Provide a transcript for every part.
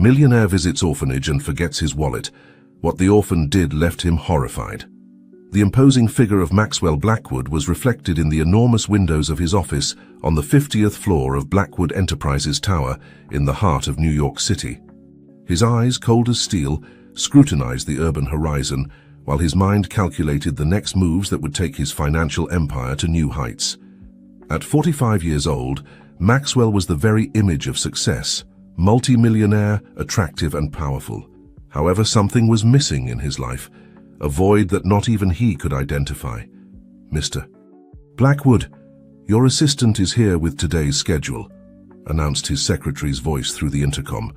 Millionaire visits orphanage and forgets his wallet. What the orphan did left him horrified. The imposing figure of Maxwell Blackwood was reflected in the enormous windows of his office on the 50th floor of Blackwood Enterprises Tower in the heart of New York City. His eyes, cold as steel, scrutinized the urban horizon, while his mind calculated the next moves that would take his financial empire to new heights. At 45 years old, Maxwell was the very image of success, multi-millionaire, attractive and powerful. However, something was missing in his life, a void that not even he could identify. "Mr. Blackwood, your assistant is here with today's schedule," announced his secretary's voice through the intercom.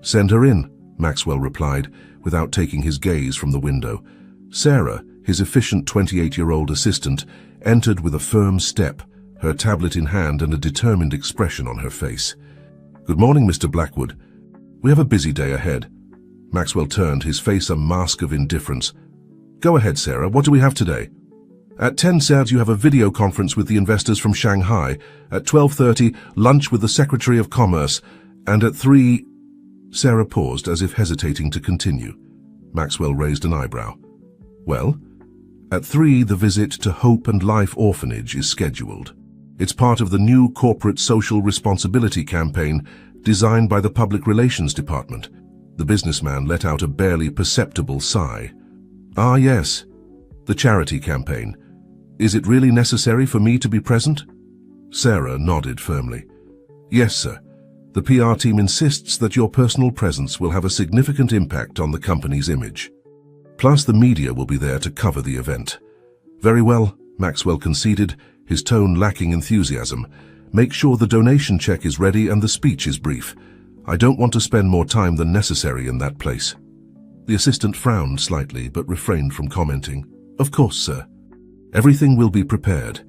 "Send her in," Maxwell replied, without taking his gaze from the window. Sarah, his efficient 28-year-old assistant, entered with a firm step, her tablet in hand and a determined expression on her face. "Good morning, Mr. Blackwood. We have a busy day ahead." Maxwell turned, his face a mask of indifference. "Go ahead, Sarah. What do we have today?" "At 10, sir, you have a video conference with the investors from Shanghai. At 12:30, lunch with the Secretary of Commerce. And at 3... Sarah paused as if hesitating to continue. Maxwell raised an eyebrow. "Well?" "At 3, the visit to Hope and Life Orphanage is scheduled. It's part of the new corporate social responsibility campaign designed by the Public Relations Department." The businessman let out a barely perceptible sigh. "Ah, yes. The charity campaign. Is it really necessary for me to be present?" Sarah nodded firmly. "Yes, sir. The PR team insists that your personal presence will have a significant impact on the company's image. Plus, the media will be there to cover the event." "Very well," Maxwell conceded, his tone lacking enthusiasm. "Make sure the donation check is ready and the speech is brief. I don't want to spend more time than necessary in that place." The assistant frowned slightly but refrained from commenting. "Of course, sir. Everything will be prepared."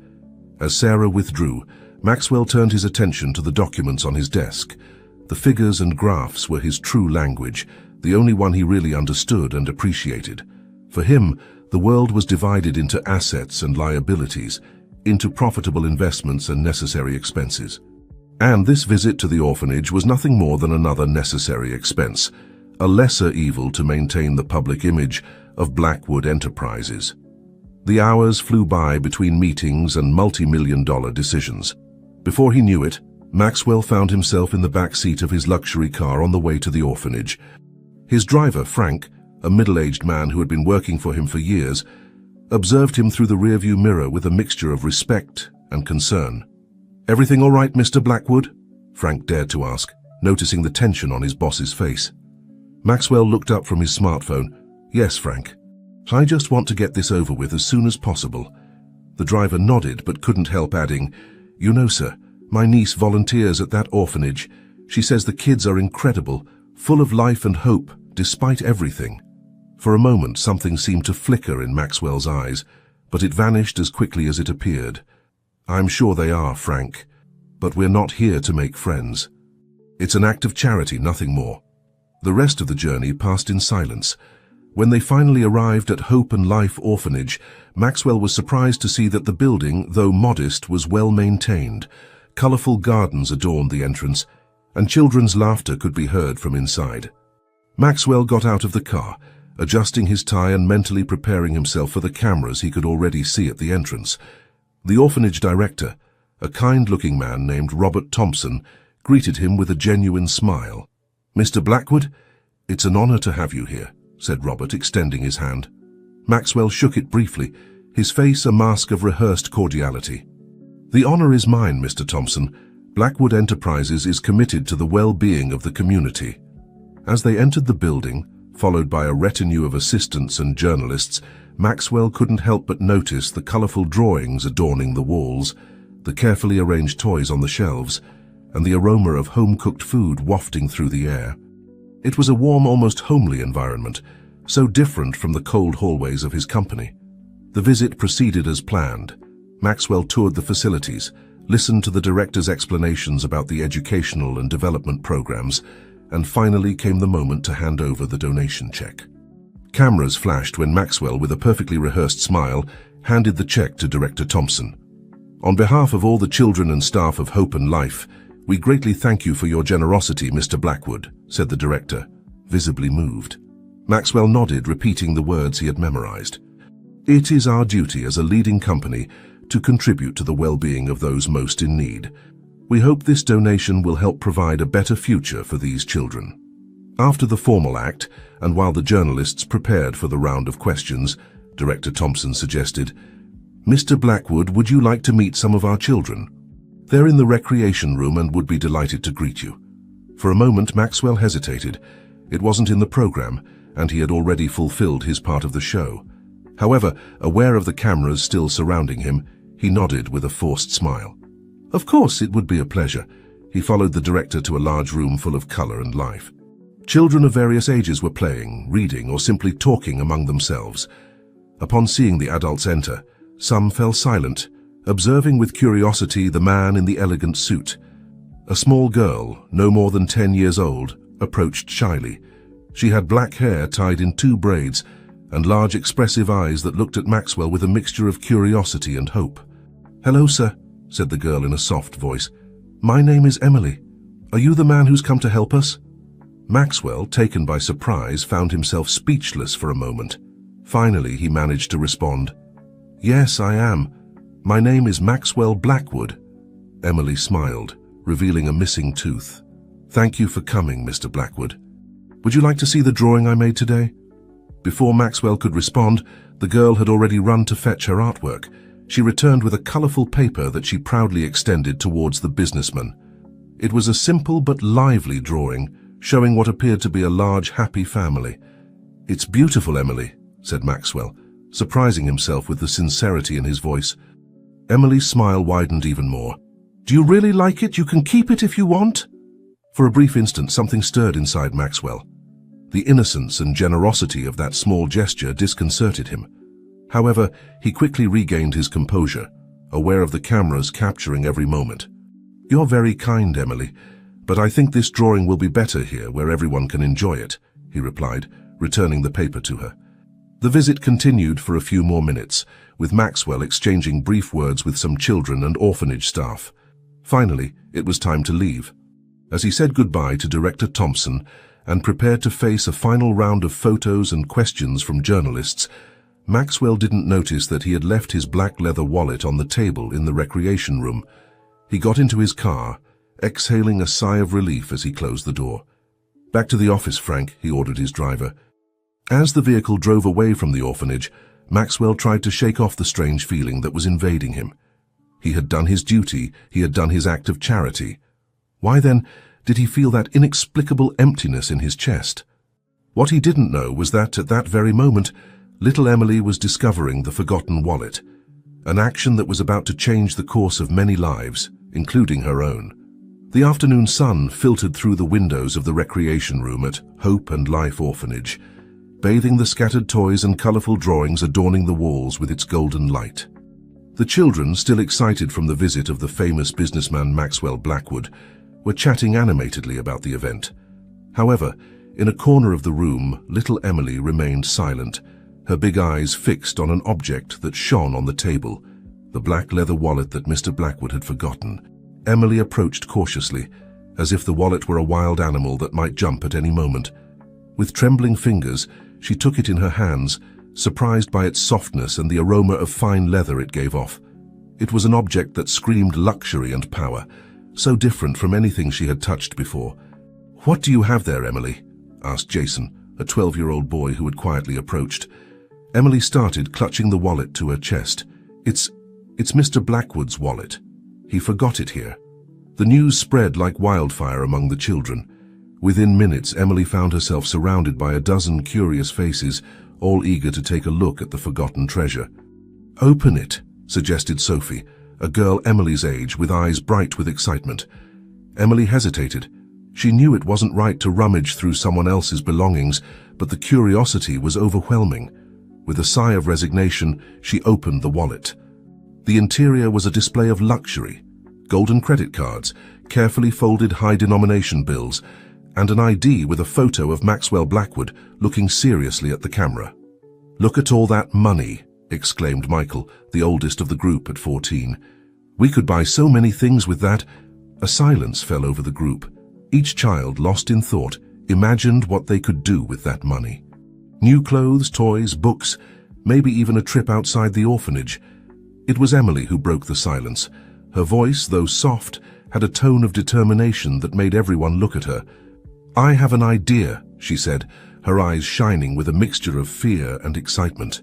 As Sarah withdrew, Maxwell turned his attention to the documents on his desk. The figures and graphs were his true language, the only one he really understood and appreciated. For him, the world was divided into assets and liabilities, into profitable investments and necessary expenses. And this visit to the orphanage was nothing more than another necessary expense, a lesser evil to maintain the public image of Blackwood Enterprises. The hours flew by between meetings and multi-million-dollar decisions. Before he knew it, Maxwell found himself in the back seat of his luxury car on the way to the orphanage. His driver, Frank, a middle-aged man who had been working for him for years, observed him through the rearview mirror with a mixture of respect and concern. "Everything all right, Mr. Blackwood?" Frank dared to ask, noticing the tension on his boss's face. Maxwell looked up from his smartphone. "Yes, Frank. I just want to get this over with as soon as possible." The driver nodded but couldn't help adding, "You know, sir, my niece volunteers at that orphanage. She says the kids are incredible, full of life and hope, despite everything." For a moment, something seemed to flicker in Maxwell's eyes, but it vanished as quickly as it appeared. "I'm sure they are, Frank, but we're not here to make friends. It's an act of charity, nothing more." The rest of the journey passed in silence. When they finally arrived at Hope and Life Orphanage, Maxwell was surprised to see that the building, though modest, was well maintained. Colorful gardens adorned the entrance, and children's laughter could be heard from inside. Maxwell got out of the car, adjusting his tie and mentally preparing himself for the cameras he could already see at the entrance. The orphanage director, a kind-looking man named Robert Thompson, greeted him with a genuine smile. "Mr. Blackwood, it's an honor to have you here," said Robert, extending his hand. Maxwell shook it briefly, his face a mask of rehearsed cordiality. "The honor is mine, Mr. Thompson. Blackwood Enterprises is committed to the well-being of the community." As they entered the building, followed by a retinue of assistants and journalists, Maxwell couldn't help but notice the colorful drawings adorning the walls, the carefully arranged toys on the shelves, and the aroma of home-cooked food wafting through the air. It was a warm, almost homely environment, so different from the cold hallways of his company. The visit proceeded as planned. Maxwell toured the facilities, listened to the director's explanations about the educational and development programs, and finally came the moment to hand over the donation check. Cameras flashed when Maxwell, with a perfectly rehearsed smile, handed the check to Director Thompson. "On behalf of all the children and staff of Hope and Life, we greatly thank you for your generosity, Mr. Blackwood," said the director, visibly moved. Maxwell nodded, repeating the words he had memorized. It is our duty as a leading company to contribute to the well-being of those most in need. We hope this donation will help provide a better future for these children. After the formal act, and while the journalists prepared for the round of questions, Director Thompson suggested, Mr. Blackwood, would you like to meet some of our children? They're in the recreation room and would be delighted to greet you. For a moment, Maxwell hesitated. It wasn't in the program, and he had already fulfilled his part of the show. However, aware of the cameras still surrounding him, he nodded with a forced smile. Of course, it would be a pleasure. He followed the director to a large room full of color and life. Children of various ages were playing, reading, or simply talking among themselves. Upon seeing the adults enter, some fell silent, observing with curiosity the man in the elegant suit. A small girl, no more than 10 years old, approached shyly. She had black hair tied in 2 braids and large expressive eyes that looked at Maxwell with a mixture of curiosity and hope. Hello, sir, said the girl in a soft voice. My name is Emily. Are you the man who's come to help us? Maxwell, taken by surprise, found himself speechless for a moment. Finally, he managed to respond. Yes, I am. My name is Maxwell Blackwood. Emily smiled, revealing a missing tooth. Thank you for coming, Mr. Blackwood. Would you like to see the drawing I made today? Before Maxwell could respond, the girl had already run to fetch her artwork. She returned with a colorful paper that she proudly extended towards the businessman. It was a simple but lively drawing, showing what appeared to be a large, happy family. It's beautiful, Emily, said Maxwell, surprising himself with the sincerity in his voice. Emily's smile widened even more. Do you really like it? You can keep it if you want. For a brief instant, something stirred inside Maxwell. The innocence and generosity of that small gesture disconcerted him. However, he quickly regained his composure, aware of the cameras capturing every moment. You're very kind, Emily, but I think this drawing will be better here where everyone can enjoy it, he replied, returning the paper to her. The visit continued for a few more minutes, with Maxwell exchanging brief words with some children and orphanage staff. Finally, it was time to leave. As he said goodbye to Director Thompson and prepared to face a final round of photos and questions from journalists, Maxwell didn't notice that he had left his black leather wallet on the table in the recreation room. He got into his car, exhaling a sigh of relief as he closed the door. Back to the office, Frank, he ordered his driver. As the vehicle drove away from the orphanage, Maxwell tried to shake off the strange feeling that was invading him. He had done his duty, he had done his act of charity. Why then did he feel that inexplicable emptiness in his chest? What he didn't know was that at that very moment, little Emily was discovering the forgotten wallet, an action that was about to change the course of many lives, including her own. The afternoon sun filtered through the windows of the recreation room at Hope and Life Orphanage, bathing the scattered toys and colorful drawings adorning the walls with its golden light. The children, still excited from the visit of the famous businessman Maxwell Blackwood, were chatting animatedly about the event. However, in a corner of the room, little Emily remained silent, her big eyes fixed on an object that shone on the table, the black leather wallet that Mr. Blackwood had forgotten. Emily approached cautiously, as if the wallet were a wild animal that might jump at any moment. With trembling fingers, she took it in her hands, surprised by its softness and the aroma of fine leather it gave off. It was an object that screamed luxury and power, so different from anything she had touched before. "What do you have there, Emily?" asked Jason, a 12-year-old boy who had quietly approached. Emily started, clutching the wallet to her chest. It's Mr. Blackwood's wallet. He forgot it here." The news spread like wildfire among the children. Within minutes, Emily found herself surrounded by a dozen curious faces, all eager to take a look at the forgotten treasure. "Open it," suggested Sophie, a girl Emily's age with eyes bright with excitement. Emily hesitated. She knew it wasn't right to rummage through someone else's belongings, but the curiosity was overwhelming. With a sigh of resignation, she opened the wallet. The interior was a display of luxury: golden credit cards, carefully folded high-denomination bills, and an ID with a photo of Maxwell Blackwood looking seriously at the camera. "Look at all that money," exclaimed Michael, the oldest of the group at 14. "We could buy so many things with that." A silence fell over the group, each child lost in thought, imagined what they could do with that money. New clothes, toys, books, maybe even a trip outside the orphanage. It was Emily who broke the silence. Her voice, though soft, had a tone of determination that made everyone look at her. "I have an idea," she said, her eyes shining with a mixture of fear and excitement.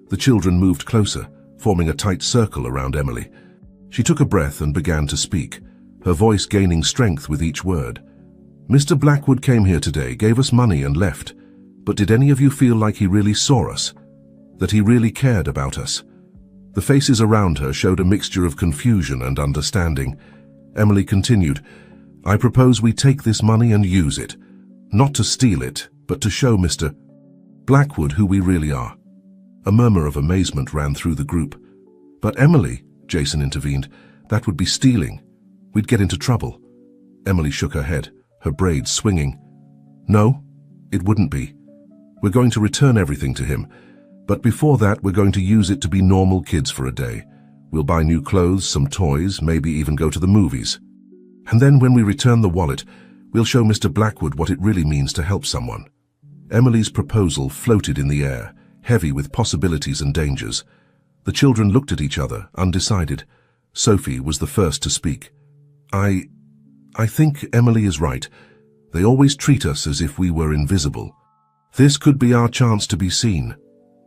The children moved closer, forming a tight circle around Emily. She took a breath and began to speak, her voice gaining strength with each word. "Mr. Blackwood came here today, gave us money and left. But did any of you feel like he really saw us? That he really cared about us?" The faces around her showed a mixture of confusion and understanding. Emily continued, "I propose we take this money and use it. Not to steal it, but to show Mr. Blackwood who we really are." A murmur of amazement ran through the group. "But Emily," Jason intervened, "that would be stealing. We'd get into trouble." Emily shook her head, her braids swinging. "No, it wouldn't be. We're going to return everything to him. But before that, we're going to use it to be normal kids for a day. We'll buy new clothes, some toys, maybe even go to the movies. And then when we return the wallet, we'll show Mr. Blackwood what it really means to help someone." Emily's proposal floated in the air, heavy with possibilities and dangers. The children looked at each other, undecided. Sophie was the first to speak. I think Emily is right. They always treat us as if we were invisible. This could be our chance to be seen."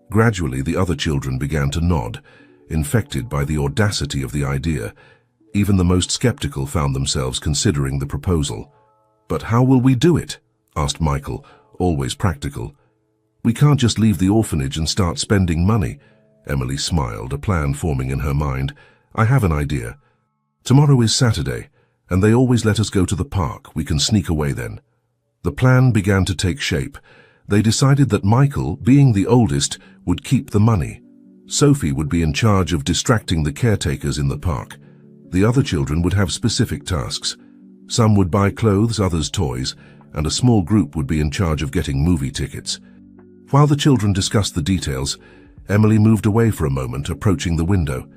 Gradually, the other children began to nod, infected by the audacity of the idea. Even the most skeptical found themselves considering the proposal. "But how will we do it?" asked Michael, always practical. "We can't just leave the orphanage and start spending money." Emily smiled, a plan forming in her mind. "I have an idea. Tomorrow is Saturday, and they always let us go to the park. We can sneak away then." The plan began to take shape. They decided that Michael, being the oldest, would keep the money. Sophie would be in charge of distracting the caretakers in the park. The other children would have specific tasks. Some would buy clothes, others toys, and a small group would be in charge of getting movie tickets. While the children discussed the details, Emily moved away for a moment, approaching the window.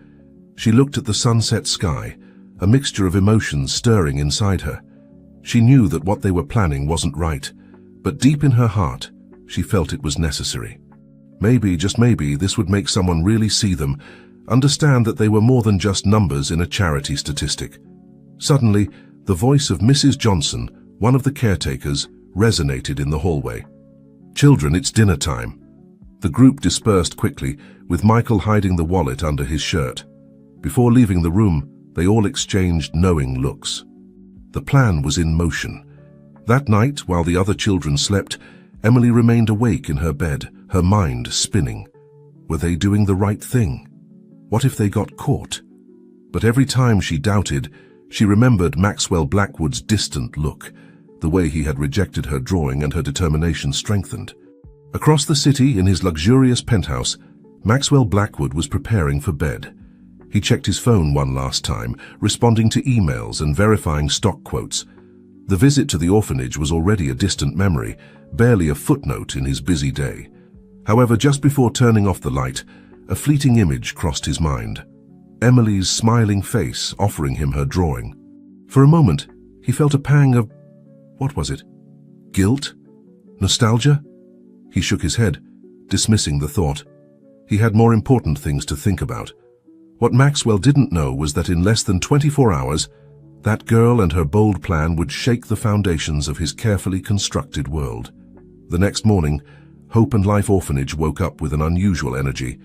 She looked at the sunset sky, a mixture of emotions stirring inside her. She knew that what they were planning wasn't right, but deep in her heart, she felt it was necessary. Maybe, just maybe, this would make someone really see them, understand that they were more than just numbers in a charity statistic. Suddenly, the voice of Mrs. Johnson, one of the caretakers, resonated in the hallway. "Children, it's dinner time." The group dispersed quickly, with Michael hiding the wallet under his shirt. Before leaving the room, they all exchanged knowing looks. The plan was in motion. That night, while the other children slept, Emily remained awake in her bed, her mind spinning. Were they doing the right thing? What if they got caught? But every time she doubted, she remembered Maxwell Blackwood's distant look, the way he had rejected her drawing, and her determination strengthened. Across the city, in his luxurious penthouse, Maxwell Blackwood was preparing for bed. He checked his phone one last time, responding to emails and verifying stock quotes. The visit to the orphanage was already a distant memory, barely a footnote in his busy day. However, just before turning off the light, a fleeting image crossed his mind. Emily's smiling face offering him her drawing. For a moment, he felt a pang of, what was it? Guilt? Nostalgia? He shook his head, dismissing the thought. He had more important things to think about. What Maxwell didn't know was that in less than 24 hours, that girl and her bold plan would shake the foundations of his carefully constructed world. The next morning, Hope and Life Orphanage woke up with an unusual energy.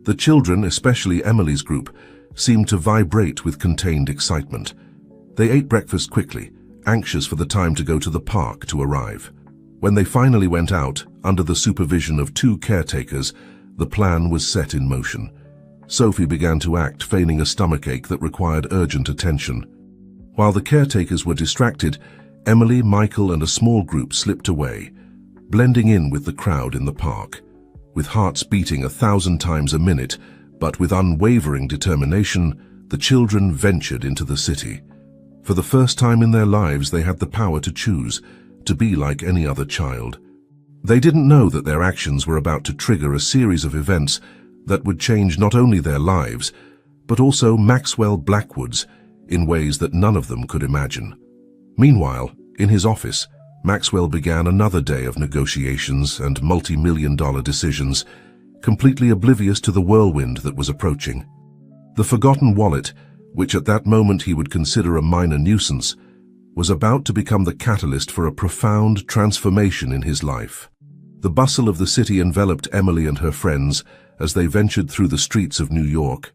The children, especially Emily's group, seemed to vibrate with contained excitement. They ate breakfast quickly, anxious for the time to go to the park to arrive. When they finally went out, under the supervision of 2 caretakers, the plan was set in motion. Sophie began to act, feigning a stomachache that required urgent attention. While the caretakers were distracted, Emily, Michael, and a small group slipped away, blending in with the crowd in the park. With hearts beating 1,000 times a minute, but with unwavering determination, the children ventured into the city. For the first time in their lives, they had the power to choose, to be like any other child. They didn't know that their actions were about to trigger a series of events that would change not only their lives, but also Maxwell Blackwood's, in ways that none of them could imagine. Meanwhile, in his office, Maxwell began another day of negotiations and multi-million-dollar decisions, completely oblivious to the whirlwind that was approaching. The forgotten wallet, which at that moment he would consider a minor nuisance, was about to become the catalyst for a profound transformation in his life. The bustle of the city enveloped Emily and her friends as they ventured through the streets of New York,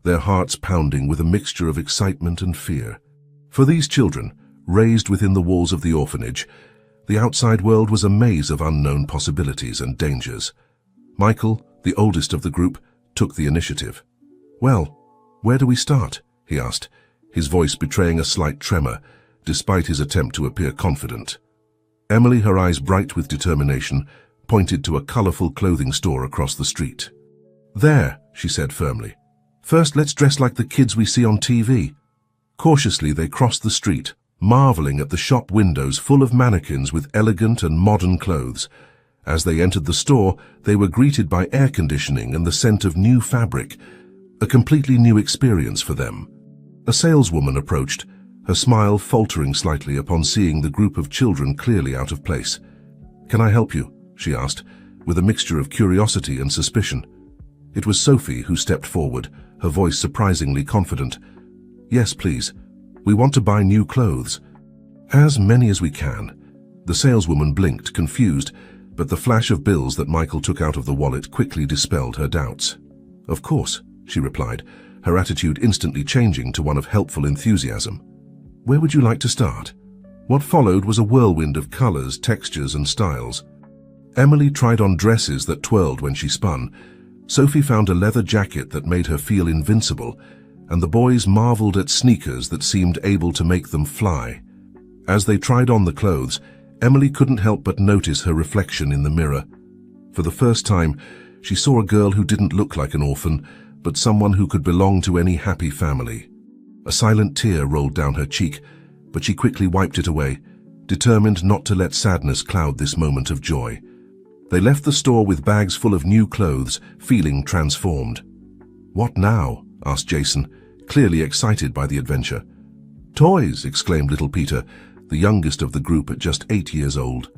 their hearts pounding with a mixture of excitement and fear. For these children, raised within the walls of the orphanage, the outside world was a maze of unknown possibilities and dangers. Michael, the oldest of the group, took the initiative. "Well, where do we start?" he asked, his voice betraying a slight tremor, despite his attempt to appear confident. Emily, her eyes bright with determination, pointed to a colorful clothing store across the street. "There," she said firmly. "First, let's dress like the kids we see on TV." Cautiously, they crossed the street, marveling at the shop windows full of mannequins with elegant and modern clothes. As they entered the store, they were greeted by air conditioning and the scent of new fabric, a completely new experience for them. A saleswoman approached, her smile faltering slightly upon seeing the group of children clearly out of place. "Can I help you?" she asked, with a mixture of curiosity and suspicion. It was Sophie who stepped forward, her voice surprisingly confident. "Yes, please. We want to buy new clothes." "As many as we can." The saleswoman blinked, confused, but the flash of bills that Michael took out of the wallet quickly dispelled her doubts. "Of course," she replied, her attitude instantly changing to one of helpful enthusiasm. "Where would you like to start?" What followed was a whirlwind of colors, textures, and styles. Emily tried on dresses that twirled when she spun. Sophie found a leather jacket that made her feel invincible, and the boys marveled at sneakers that seemed able to make them fly. As they tried on the clothes, Emily couldn't help but notice her reflection in the mirror. For the first time, she saw a girl who didn't look like an orphan, but someone who could belong to any happy family. A silent tear rolled down her cheek, but she quickly wiped it away, determined not to let sadness cloud this moment of joy. They left the store with bags full of new clothes, feeling transformed. "What now?" asked Jason, clearly excited by the adventure. "Toys!" exclaimed little Peter, the youngest of the group at just 8 years old.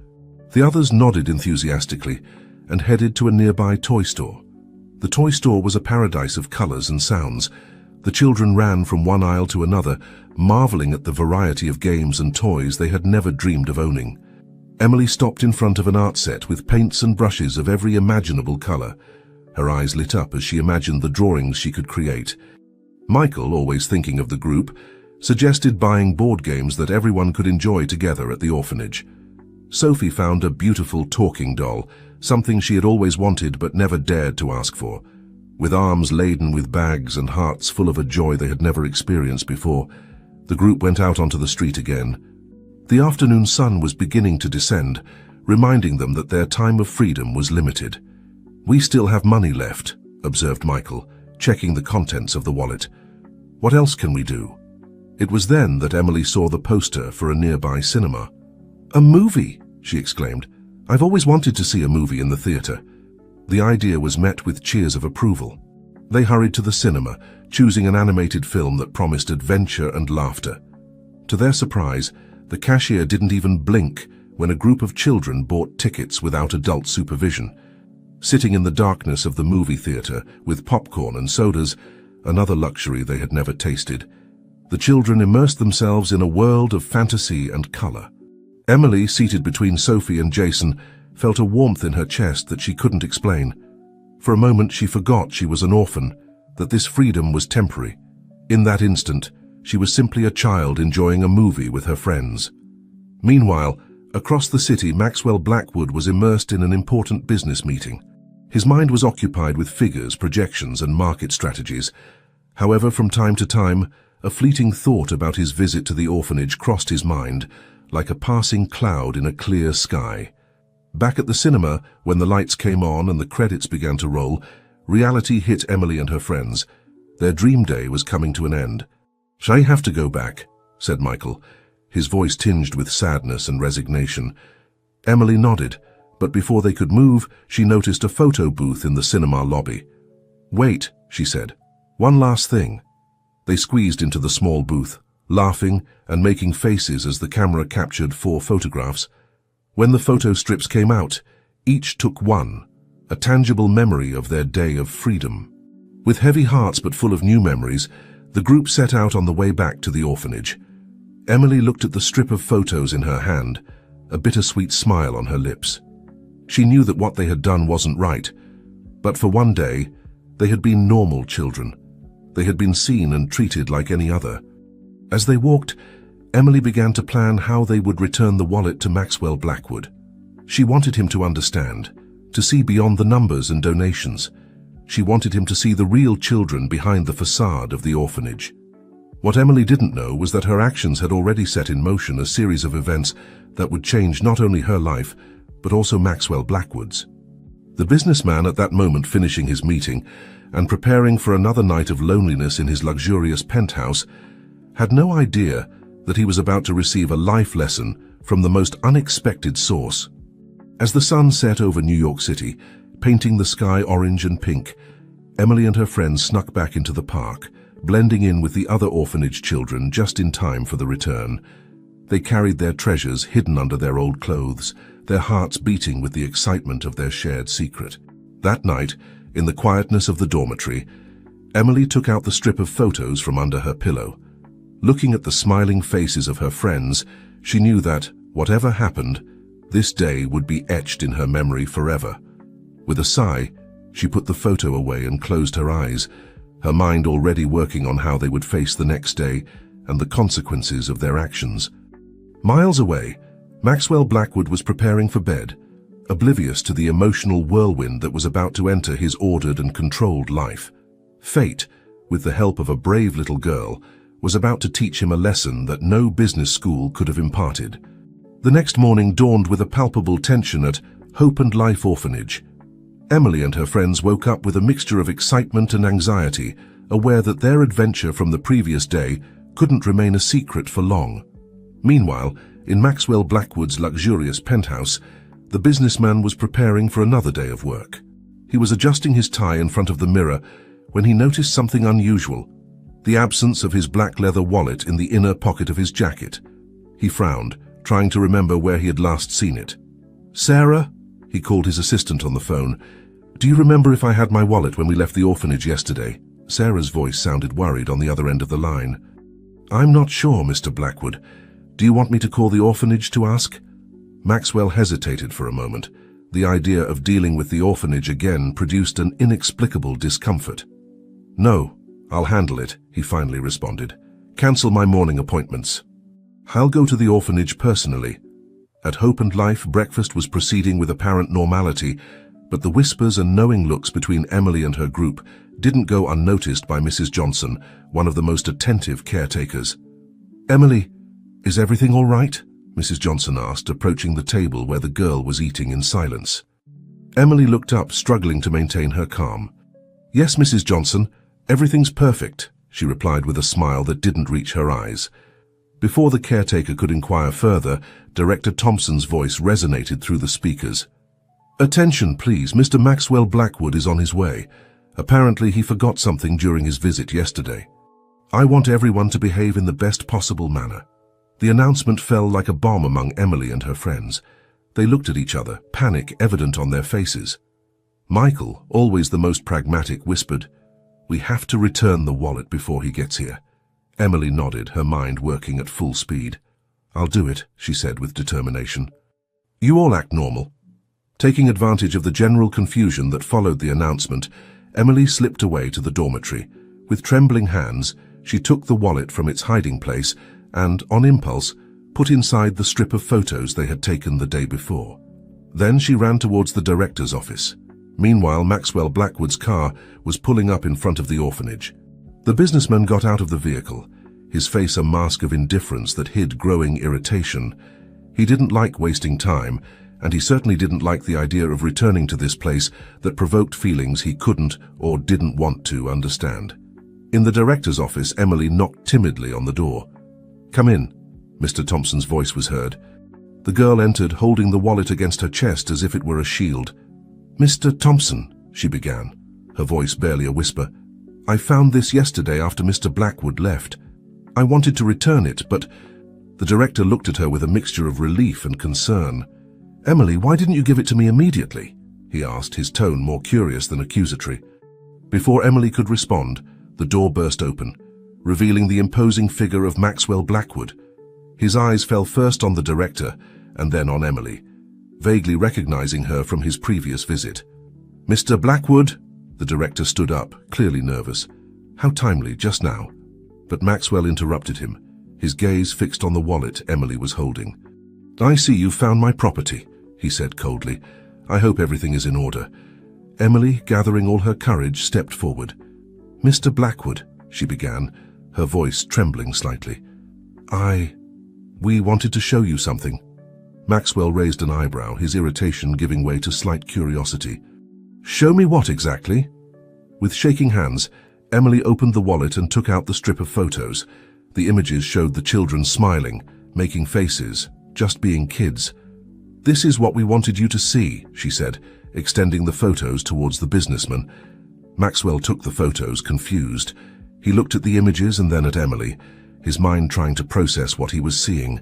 The others nodded enthusiastically and headed to a nearby toy store. The toy store was a paradise of colors and sounds. The children ran from one aisle to another, marveling at the variety of games and toys they had never dreamed of owning. Emily stopped in front of an art set with paints and brushes of every imaginable color. Her eyes lit up as she imagined the drawings she could create. Michael, always thinking of the group, suggested buying board games that everyone could enjoy together at the orphanage. Sophie found a beautiful talking doll, something she had always wanted but never dared to ask for. With arms laden with bags and hearts full of a joy they had never experienced before, the group went out onto the street again. The afternoon sun was beginning to descend, reminding them that their time of freedom was limited. "We still have money left," observed Michael, checking the contents of the wallet. "What else can we do?" It was then that Emily saw the poster for a nearby cinema. "A movie!" she exclaimed. "I've always wanted to see a movie in the theater." The idea was met with cheers of approval. They hurried to the cinema, choosing an animated film that promised adventure and laughter. To their surprise, the cashier didn't even blink when a group of children bought tickets without adult supervision. Sitting in the darkness of the movie theater with popcorn and sodas, another luxury they had never tasted, the children immersed themselves in a world of fantasy and color. Emily, seated between Sophie and Jason, felt a warmth in her chest that she couldn't explain. For a moment she forgot she was an orphan, that this freedom was temporary. In that instant, she was simply a child enjoying a movie with her friends. Meanwhile, across the city, Maxwell Blackwood was immersed in an important business meeting. His mind was occupied with figures, projections, and market strategies. However, from time to time, a fleeting thought about his visit to the orphanage crossed his mind, like a passing cloud in a clear sky. Back at the cinema, when the lights came on and the credits began to roll, reality hit Emily and her friends. Their dream day was coming to an end. "I have to go back," said Michael, his voice tinged with sadness and resignation. Emily nodded, but before they could move, she noticed a photo booth in the cinema lobby. "Wait," she said. "One last thing." They squeezed into the small booth, laughing and making faces as the camera captured 4 photographs. When the photo strips came out, each took one, a tangible memory of their day of freedom. With heavy hearts but full of new memories, the group set out on the way back to the orphanage. Emily looked at the strip of photos in her hand, a bittersweet smile on her lips. She knew that what they had done wasn't right, but for one day, they had been normal children. They had been seen and treated like any other. As they walked, Emily began to plan how they would return the wallet to Maxwell Blackwood. She wanted him to understand, to see beyond the numbers and donations. She wanted him to see the real children behind the facade of the orphanage. What Emily didn't know was that her actions had already set in motion a series of events that would change not only her life, but also Maxwell Blackwood's. The businessman, at that moment finishing his meeting and preparing for another night of loneliness in his luxurious penthouse, had no idea that he was about to receive a life lesson from the most unexpected source. As the sun set over New York City, painting the sky orange and pink, Emily and her friends snuck back into the park, blending in with the other orphanage children just in time for the return. They carried their treasures hidden under their old clothes, their hearts beating with the excitement of their shared secret. That night, in the quietness of the dormitory, Emily took out the strip of photos from under her pillow. Looking at the smiling faces of her friends, she knew that, whatever happened, this day would be etched in her memory forever. With a sigh, she put the photo away and closed her eyes, her mind already working on how they would face the next day and the consequences of their actions. Miles away, Maxwell Blackwood was preparing for bed, oblivious to the emotional whirlwind that was about to enter his ordered and controlled life. Fate, with the help of a brave little girl, was about to teach him a lesson that no business school could have imparted. The next morning dawned with a palpable tension at Hope and Life Orphanage. Emily and her friends woke up with a mixture of excitement and anxiety, aware that their adventure from the previous day couldn't remain a secret for long. Meanwhile, in Maxwell Blackwood's luxurious penthouse, the businessman was preparing for another day of work. He was adjusting his tie in front of the mirror when he noticed something unusual: the absence of his black leather wallet in the inner pocket of his jacket. He frowned, trying to remember where he had last seen it. "Sarah?" he called his assistant on the phone. "Do you remember if I had my wallet when we left the orphanage yesterday?" Sarah's voice sounded worried on the other end of the line. "I'm not sure, Mr. Blackwood. Do you want me to call the orphanage to ask?" Maxwell hesitated for a moment. The idea of dealing with the orphanage again produced an inexplicable discomfort. "No, I'll handle it," he finally responded. "Cancel my morning appointments. I'll go to the orphanage personally." At Hope and Life, breakfast was proceeding with apparent normality, but the whispers and knowing looks between Emily and her group didn't go unnoticed by Mrs. Johnson, one of the most attentive caretakers. "Emily, is everything all right?" Mrs. Johnson asked, approaching the table where the girl was eating in silence. Emily looked up, struggling to maintain her calm. "Yes, Mrs. Johnson, everything's perfect," she replied with a smile that didn't reach her eyes. Before the caretaker could inquire further, Director Thompson's voice resonated through the speakers. "Attention, please. Mr. Maxwell Blackwood is on his way. Apparently he forgot something during his visit yesterday. I want everyone to behave in the best possible manner." The announcement fell like a bomb among Emily and her friends. They looked at each other, panic evident on their faces. Michael, always the most pragmatic, whispered, "We have to return the wallet before he gets here." Emily nodded, her mind working at full speed. "I'll do it," she said with determination. "You all act normal." Taking advantage of the general confusion that followed the announcement, Emily slipped away to the dormitory. With trembling hands, she took the wallet from its hiding place and, on impulse, put inside the strip of photos they had taken the day before. Then she ran towards the director's office. Meanwhile, Maxwell Blackwood's car was pulling up in front of the orphanage. The businessman got out of the vehicle, his face a mask of indifference that hid growing irritation. He didn't like wasting time, and he certainly didn't like the idea of returning to this place that provoked feelings he couldn't or didn't want to understand. In the director's office, Emily knocked timidly on the door. "Come in," Mr. Thompson's voice was heard. The girl entered, holding the wallet against her chest as if it were a shield. "Mr. Thompson," she began, her voice barely a whisper, "I found this yesterday after Mr. Blackwood left. I wanted to return it, but..." The director looked at her with a mixture of relief and concern. "Emily, why didn't you give it to me immediately?" he asked, his tone more curious than accusatory. Before Emily could respond, the door burst open, revealing the imposing figure of Maxwell Blackwood. His eyes fell first on the director and then on Emily, vaguely recognizing her from his previous visit. "Mr. Blackwood?" The director stood up, clearly nervous. How timely, just now. But Maxwell interrupted him, his gaze fixed on the wallet Emily was holding. "I see you found my property," he said coldly. "I hope everything is in order." Emily, gathering all her courage, stepped forward. "Mr. Blackwood," she began, her voice trembling slightly. We wanted to show you something." Maxwell raised an eyebrow, his irritation giving way to slight curiosity. "Show me what exactly?" With shaking hands, Emily opened the wallet and took out the strip of photos. The images showed the children smiling, making faces, just being kids. "This is what we wanted you to see," she said, extending the photos towards the businessman. Maxwell took the photos, confused. He looked at the images and then at Emily, his mind trying to process what he was seeing.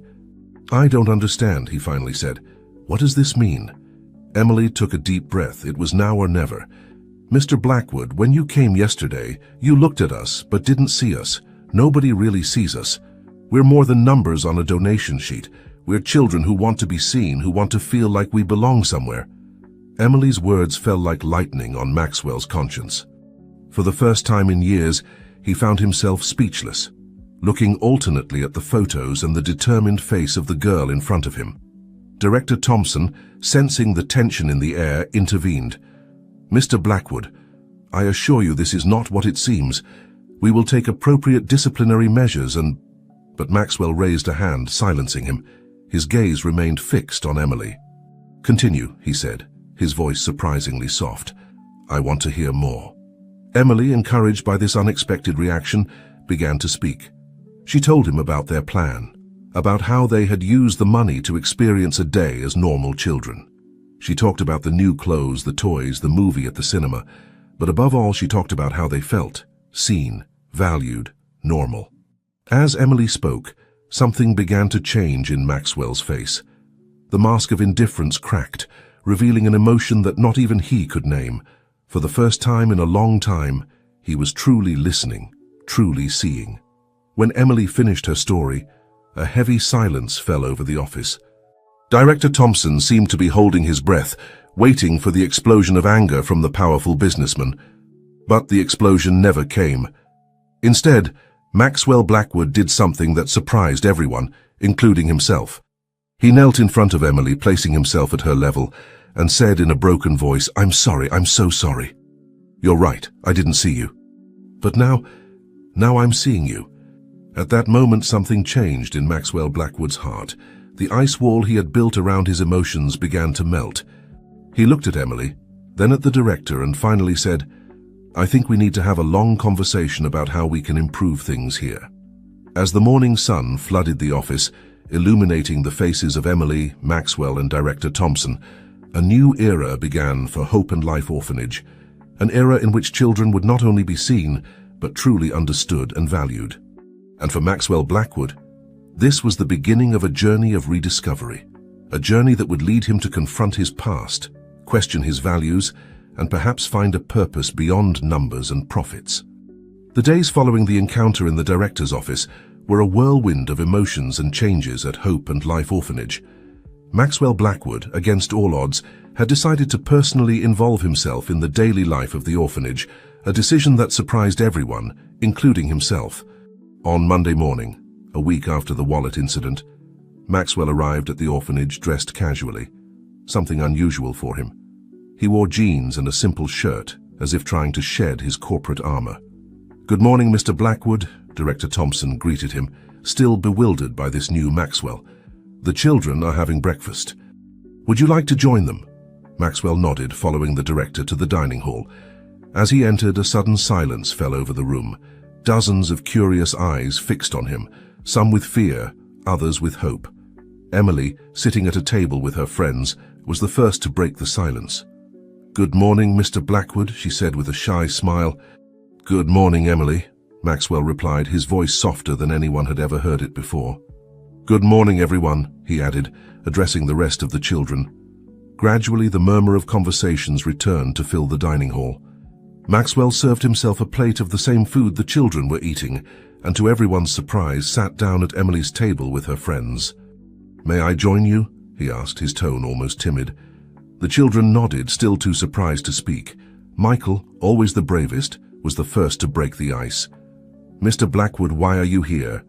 "I don't understand," he finally said. "What does this mean?" Emily took a deep breath. It was now or never. "Mr. Blackwood, when you came yesterday, you looked at us but didn't see us. Nobody really sees us. We're more than numbers on a donation sheet. We're children who want to be seen, who want to feel like we belong somewhere." Emily's words fell like lightning on Maxwell's conscience. For the first time in years, he found himself speechless, looking alternately at the photos and the determined face of the girl in front of him. Director Thompson, sensing the tension in the air, intervened. "Mr. Blackwood, I assure you this is not what it seems. We will take appropriate disciplinary measures and—" But Maxwell raised a hand, silencing him. His gaze remained fixed on Emily. "Continue," he said, his voice surprisingly soft. "I want to hear more." Emily, encouraged by this unexpected reaction, began to speak. She told him about their plan, about how they had used the money to experience a day as normal children. She talked about the new clothes, the toys, the movie at the cinema, but above all she talked about how they felt, seen, valued, normal. As Emily spoke, something began to change in Maxwell's face. The mask of indifference cracked, revealing an emotion that not even he could name. For the first time in a long time, he was truly listening, truly seeing. When Emily finished her story, a heavy silence fell over the office. Director Thompson seemed to be holding his breath, waiting for the explosion of anger from the powerful businessman. But the explosion never came. Instead, Maxwell Blackwood did something that surprised everyone, including himself. He knelt in front of Emily, placing himself at her level, and said in a broken voice, "I'm sorry, I'm so sorry. You're right, I didn't see you. But now I'm seeing you." At that moment, something changed in Maxwell Blackwood's heart. The ice wall he had built around his emotions began to melt. He looked at Emily, then at the director, and finally said, "I think we need to have a long conversation about how we can improve things here." As the morning sun flooded the office, illuminating the faces of Emily, Maxwell, and Director Thompson, a new era began for Hope and Life Orphanage, an era in which children would not only be seen, but truly understood and valued. And for Maxwell Blackwood, this was the beginning of a journey of rediscovery, a journey that would lead him to confront his past, question his values, and perhaps find a purpose beyond numbers and profits. The days following the encounter in the director's office were a whirlwind of emotions and changes at Hope and Life Orphanage. Maxwell Blackwood, against all odds, had decided to personally involve himself in the daily life of the orphanage, a decision that surprised everyone, including himself. On Monday morning, a week after the wallet incident, Maxwell arrived at the orphanage dressed casually, something unusual for him. He wore jeans and a simple shirt, as if trying to shed his corporate armor. "Good morning, Mr. Blackwood," Director Thompson greeted him, still bewildered by this new Maxwell. "The children are having breakfast. Would you like to join them?" Maxwell nodded, following the director to the dining hall. As he entered, a sudden silence fell over the room. Dozens of curious eyes fixed on him, some with fear, others with hope. Emily, sitting at a table with her friends, was the first to break the silence. "Good morning, Mr. Blackwood," she said with a shy smile. "Good morning, Emily," Maxwell replied, his voice softer than anyone had ever heard it before. "Good morning, everyone," he added, addressing the rest of the children. Gradually, the murmur of conversations returned to fill the dining hall. Maxwell served himself a plate of the same food the children were eating, and to everyone's surprise sat down at Emily's table with her friends. "May I join you?" he asked, his tone almost timid. The children nodded, still too surprised to speak. Michael, always the bravest, was the first to break the ice. "Mr. Blackwood, why are you here?"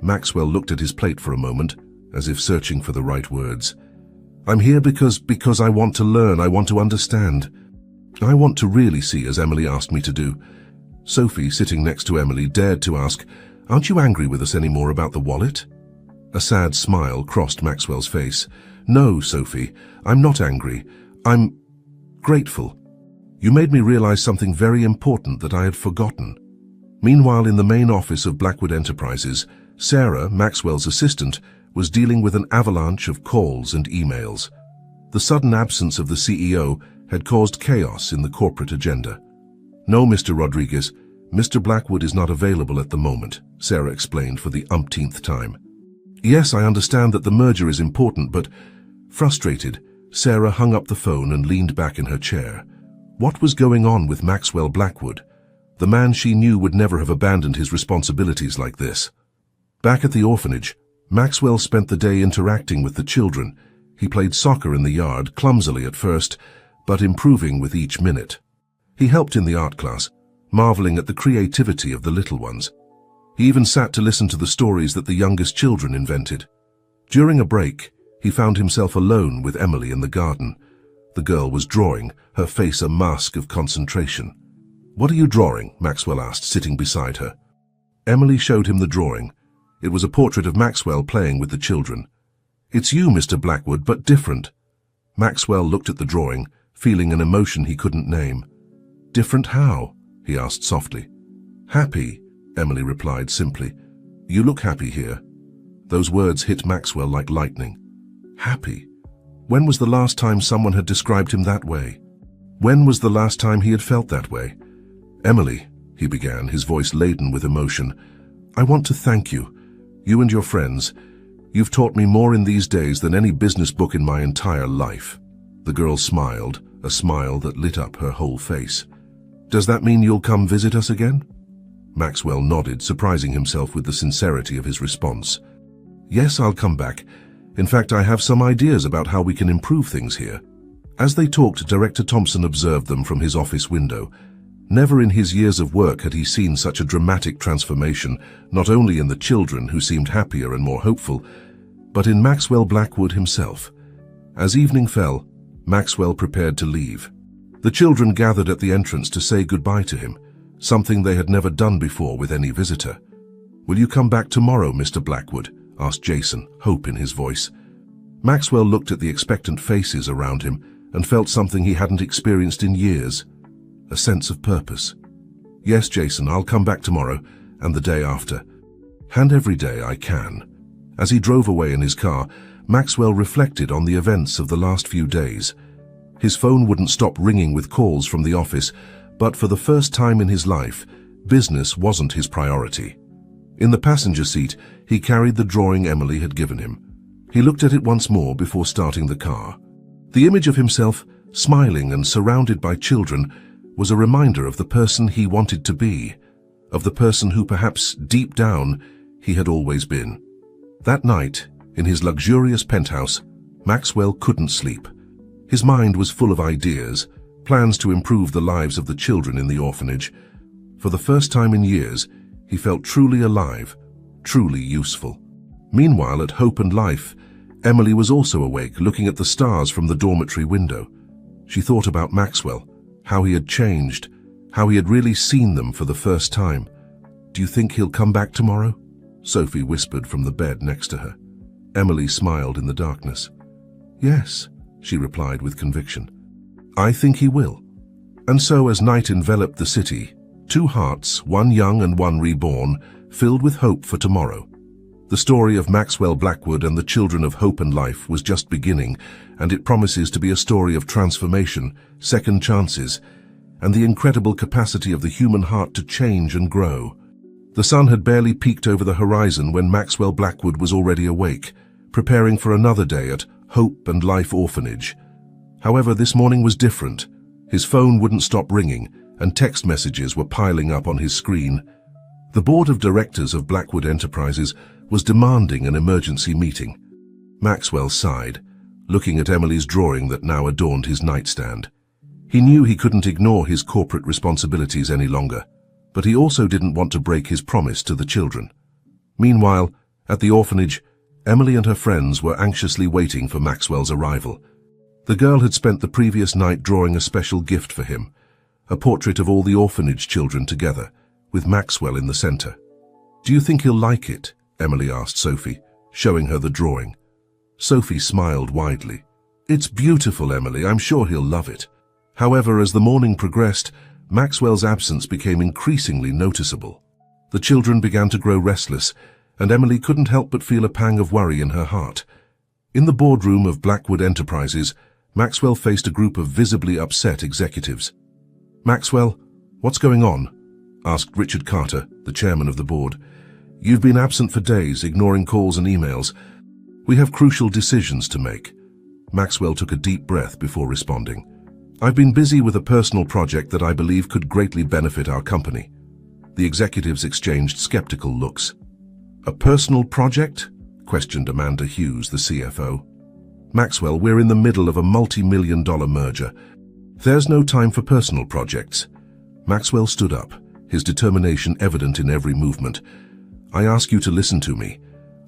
Maxwell looked at his plate for a moment, as if searching for the right words. "I'm here because I want to learn, I want to understand. I want to really see, as Emily asked me to do." Sophie, sitting next to Emily, dared to ask, "Aren't you angry with us anymore about the wallet?" A sad smile crossed Maxwell's face. "No, Sophie, I'm not angry. I'm grateful. You made me realize something very important that I had forgotten." Meanwhile, in the main office of Blackwood Enterprises, Sarah, Maxwell's assistant, was dealing with an avalanche of calls and emails. The sudden absence of the CEO had caused chaos in the corporate agenda. "No, Mr. Rodriguez, Mr. Blackwood is not available at the moment," Sarah explained for the umpteenth time. "Yes, I understand that the merger is important, but..." Frustrated, Sarah hung up the phone and leaned back in her chair. What was going on with Maxwell Blackwood? The man she knew would never have abandoned his responsibilities like this. Back at the orphanage, Maxwell spent the day interacting with the children. He played soccer in the yard, clumsily at first, but improving with each minute. He helped in the art class, marveling at the creativity of the little ones. He even sat to listen to the stories that the youngest children invented. During a break, he found himself alone with Emily in the garden. The girl was drawing, her face a mask of concentration. "What are you drawing?" Maxwell asked, sitting beside her. Emily showed him the drawing. It was a portrait of Maxwell playing with the children. "It's you, Mr. Blackwood, but different." Maxwell looked at the drawing, feeling an emotion he couldn't name. "Different how?" he asked softly. "Happy," Emily replied simply. "You look happy here." Those words hit Maxwell like lightning. Happy? When was the last time someone had described him that way? When was the last time he had felt that way? "Emily," he began, his voice laden with emotion, "I want to thank you. You and your friends. You've taught me more in these days than any business book in my entire life." The girl smiled, a smile that lit up her whole face. "Does that mean you'll come visit us again?" Maxwell nodded, surprising himself with the sincerity of his response. "Yes, I'll come back. In fact, I have some ideas about how we can improve things here." As they talked, Director Thompson observed them from his office window. Never in his years of work had he seen such a dramatic transformation, not only in the children, who seemed happier and more hopeful, but in Maxwell Blackwood himself. As evening fell, Maxwell prepared to leave. The children gathered at the entrance to say goodbye to him, something they had never done before with any visitor. "Will you come back tomorrow, Mr. Blackwood?" asked Jason, hope in his voice. Maxwell looked at the expectant faces around him and felt something he hadn't experienced in years. A sense of purpose. "Yes, Jason, I'll come back tomorrow, and the day after. And every day I can." As he drove away in his car, Maxwell reflected on the events of the last few days. His phone wouldn't stop ringing with calls from the office, but for the first time in his life, business wasn't his priority. In the passenger seat, he carried the drawing Emily had given him. He looked at it once more before starting the car. The image of himself, smiling and surrounded by children, was a reminder of the person he wanted to be, of the person who perhaps deep down he had always been. That night, in his luxurious penthouse, Maxwell couldn't sleep. His mind was full of ideas, plans to improve the lives of the children in the orphanage. For the first time in years, he felt truly alive, truly useful. Meanwhile, at Hope and Life, Emily was also awake, looking at the stars from the dormitory window. She thought about Maxwell, how he had changed, how he had really seen them for the first time. "Do you think he'll come back tomorrow?" Sophie whispered from the bed next to her. Emily smiled in the darkness. "Yes," she replied with conviction. "I think he will." And so, as night enveloped the city, two hearts, one young and one reborn, filled with hope for tomorrow. The story of Maxwell Blackwood and the children of Hope and Life was just beginning, and it promises to be a story of transformation, second chances, and the incredible capacity of the human heart to change and grow. The sun had barely peeked over the horizon when Maxwell Blackwood was already awake, preparing for another day at Hope and Life Orphanage. However, this morning was different. His phone wouldn't stop ringing, and text messages were piling up on his screen. The board of directors of Blackwood Enterprises was demanding an emergency meeting. Maxwell sighed, looking at Emily's drawing that now adorned his nightstand. He knew he couldn't ignore his corporate responsibilities any longer, but he also didn't want to break his promise to the children. Meanwhile, at the orphanage, Emily and her friends were anxiously waiting for Maxwell's arrival. The girl had spent the previous night drawing a special gift for him, a portrait of all the orphanage children together, with Maxwell in the center. "Do you think he'll like it?" Emily asked Sophie, showing her the drawing. Sophie smiled widely. "It's beautiful, Emily. I'm sure he'll love it." However, as the morning progressed, Maxwell's absence became increasingly noticeable. The children began to grow restless, and Emily couldn't help but feel a pang of worry in her heart. In the boardroom of Blackwood Enterprises, Maxwell faced a group of visibly upset executives. "Maxwell, what's going on?" asked Richard Carter, the chairman of the board. "You've been absent for days, ignoring calls and emails. We have crucial decisions to make." Maxwell took a deep breath before responding. "I've been busy with a personal project that I believe could greatly benefit our company." The executives exchanged skeptical looks. "A personal project?" questioned Amanda Hughes, the CFO. "Maxwell, we're in the middle of a multi-million-dollar merger. There's no time for personal projects." Maxwell stood up, his determination evident in every movement. "I ask you to listen to me.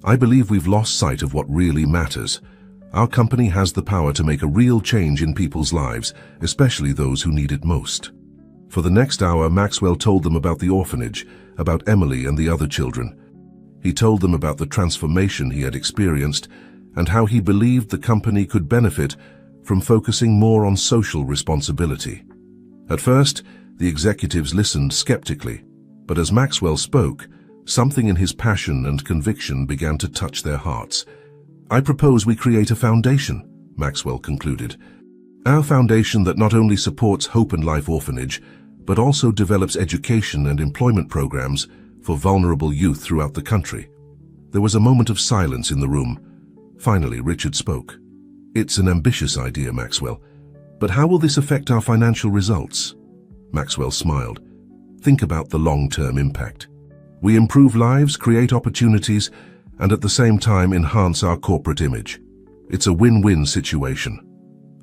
I believe we've lost sight of what really matters. Our company has the power to make a real change in people's lives, especially those who need it most." For the next hour, Maxwell told them about the orphanage, about Emily and the other children. He told them about the transformation he had experienced and how he believed the company could benefit from focusing more on social responsibility. At first, the executives listened skeptically, but as Maxwell spoke, something in his passion and conviction began to touch their hearts. "I propose we create a foundation," Maxwell concluded. "Our foundation that not only supports Hope and Life Orphanage, but also develops education and employment programs for vulnerable youth throughout the country." There was a moment of silence in the room. Finally, Richard spoke. "It's an ambitious idea, Maxwell. But how will this affect our financial results?" Maxwell smiled. "Think about the long-term impact. We improve lives, create opportunities, and at the same time enhance our corporate image. It's a win-win situation."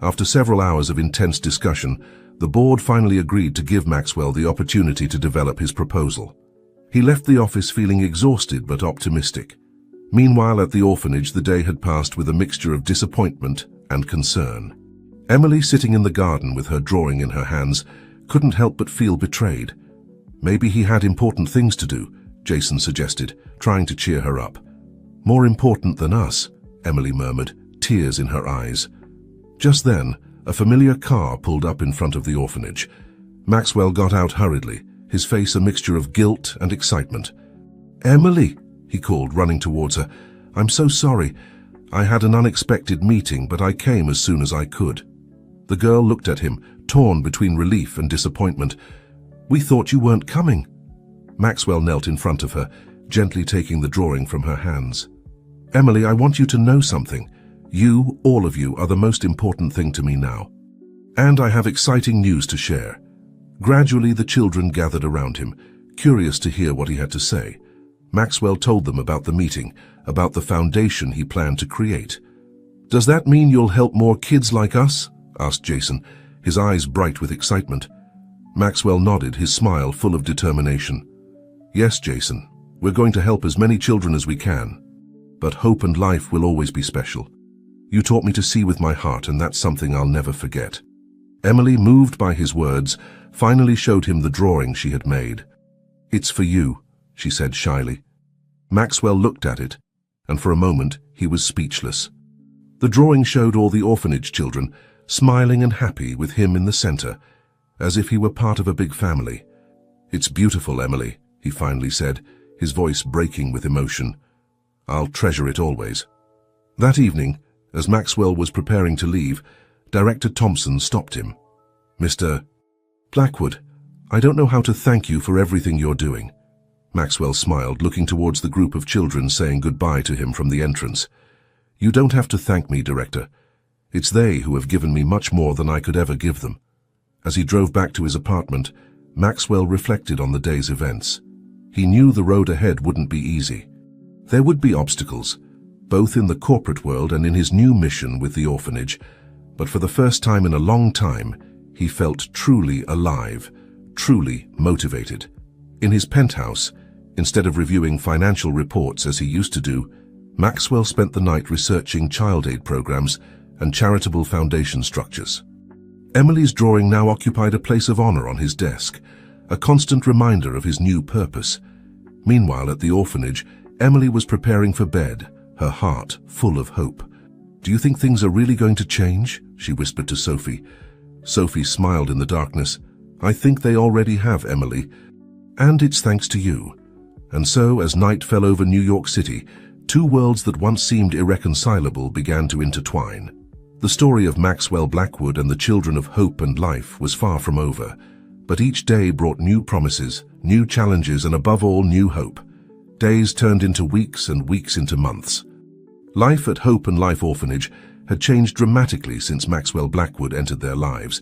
After several hours of intense discussion, the board finally agreed to give Maxwell the opportunity to develop his proposal. He left the office feeling exhausted but optimistic. Meanwhile, at the orphanage, the day had passed with a mixture of disappointment and concern. Emily, sitting in the garden with her drawing in her hands, couldn't help but feel betrayed. "Maybe he had important things to do," Jason suggested, trying to cheer her up. "More important than us," Emily murmured, tears in her eyes. Just then, a familiar car pulled up in front of the orphanage. Maxwell got out hurriedly, his face a mixture of guilt and excitement. "Emily," he called, running towards her. "I'm so sorry. I had an unexpected meeting, but I came as soon as I could." The girl looked at him, torn between relief and disappointment. "We thought you weren't coming." Maxwell knelt in front of her, gently taking the drawing from her hands. "Emily, I want you to know something. You, all of you, are the most important thing to me now. And I have exciting news to share." Gradually, the children gathered around him, curious to hear what he had to say. Maxwell told them about the meeting, about the foundation he planned to create. "Does that mean you'll help more kids like us?" asked Jason, his eyes bright with excitement. Maxwell nodded, his smile full of determination. "Yes, Jason, we're going to help as many children as we can. But Hope and Life will always be special. You taught me to see with my heart, and that's something I'll never forget." Emily, moved by his words, finally showed him the drawing she had made. "It's for you," she said shyly. Maxwell looked at it, and for a moment he was speechless. The drawing showed all the orphanage children, smiling and happy with him in the center, as if he were part of a big family. "It's beautiful, Emily," he finally said, his voice breaking with emotion. "I'll treasure it always." That evening, as Maxwell was preparing to leave, Director Thompson stopped him. "Mr. Blackwood, I don't know how to thank you for everything you're doing." Maxwell smiled, looking towards the group of children saying goodbye to him from the entrance. "You don't have to thank me, Director. It's they who have given me much more than I could ever give them." As he drove back to his apartment, Maxwell reflected on the day's events. He knew the road ahead wouldn't be easy. There would be obstacles, both in the corporate world and in his new mission with the orphanage, but for the first time in a long time, he felt truly alive, truly motivated. In his penthouse, instead of reviewing financial reports as he used to do, Maxwell spent the night researching child aid programs and charitable foundation structures. Emily's drawing now occupied a place of honor on his desk, a constant reminder of his new purpose. Meanwhile, at the orphanage, Emily was preparing for bed, her heart full of hope. "Do you think things are really going to change?" she whispered to Sophie. Sophie smiled in the darkness. "I think they already have, Emily, and it's thanks to you." And so, as night fell over New York City, two worlds that once seemed irreconcilable began to intertwine. The story of Maxwell Blackwood and the children of hope and life was far from over, but each day brought new promises, new challenges, and above all, new hope. Days turned into weeks and weeks into months. Life at Hope and Life Orphanage had changed dramatically since Maxwell Blackwood entered their lives.